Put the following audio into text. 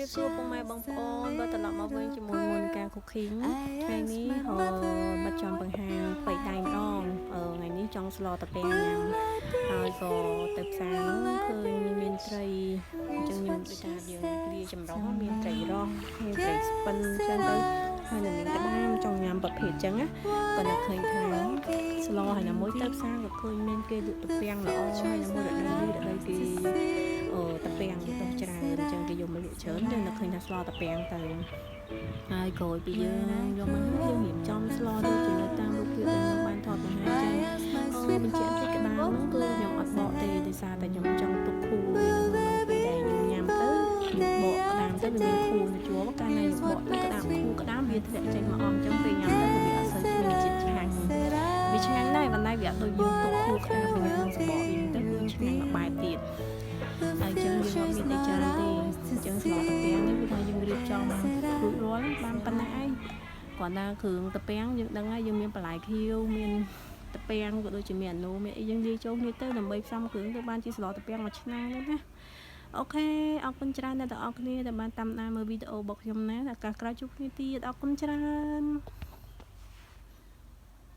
រៀបសួរពុកម៉ែបងប្អូនបើត្រឡប់មកវិញជាមួយមុនការ cooking ថ្ងៃនេះបាត់ចំបង្ហាញបៃតៃម្ដងថ្ងៃនេះចង់ស្លតាពាំងញ៉ាំហើយក៏ទៅផ្សារហ្នឹងឃើញមានត្រីអញ្ចឹងខ្ញុំដូចថាយើងលាចម្រុះមានត្រីរស់មានត្រីស្ពិនអញ្ចឹងទៅហើយនៅនាងក្តាមចង់ញ៉ាំប្រភេទអញ្ចឹងណាក៏នឹកឃើញថាស្លហើយណាមួយទៅផ្សារក៏ឃើញមានគេលក់តាពាំងល្អហើយណាមួយរដូវគេតាពាំងទៅច្រើនអញ្ចឹងគេយកមកលក់ច្រើនយើងនឹកឃើញថាស្លតាពាំងទៅហើយក្រោយពីយើងយកមកយើងរៀបចំស្លដូចជានៅតាមរូបភាពដែលខ្ញុំបានថតបង្ហាញចឹងបញ្ជាក់តិចក្តាមហ្នឹងគឺខ្ញុំអត់បកទេដោយសារតែខ្ញុំចង់ទុកខួរវានៅពេលដែលយើងញ៉ាំទៅយើងបកក្តាមទៅវាមានខួរនៅជាប់កាលណាយើងបកទៅក្តាមខួរក្តាមវាធ្លាក់ចេញមកអស់អញ្ចឹងពេលញ៉ាំទៅវាអត់សូវមានជាតិឆ្ងាញ់វាឆ្ងាញ់ដែរប៉ុន្តែវាអត់ដូចយើងទុកខួរក្តាមវាញ៉ាំសម្បកវិញទៅវាឆ្ងាញ់មួយបែបទៀតហើយអញ្ចឹងយើងអត់មានអីច្រើនទេអញ្ចឹងស្លតាពាំងនេះគឺថាយើងរៀបចំរួចរាល់បានប៉ុណ្ណាឯងគ្រាន់តែគ្រឿងតាពាំងយើងដឹងហើយយើងមានបន្លែខៀវមានតាពាំងក៏ដូចជាមានអានូមានអីយើងលាយចូលគ្នាទៅដើម្បីផ្សំគ្រឿងទៅបានជាស្លតាពាំងមួយឆ្នាំហ្នឹងណាអូខេអរគុណច្រើនអ្នកទាំងអស់គ្នាដែលបានតាមដានមើលវីដេអូរបស់ខ្ញុំណាឱកាសក្រោយជួបគ្នាទៀតអរគុណច្រើន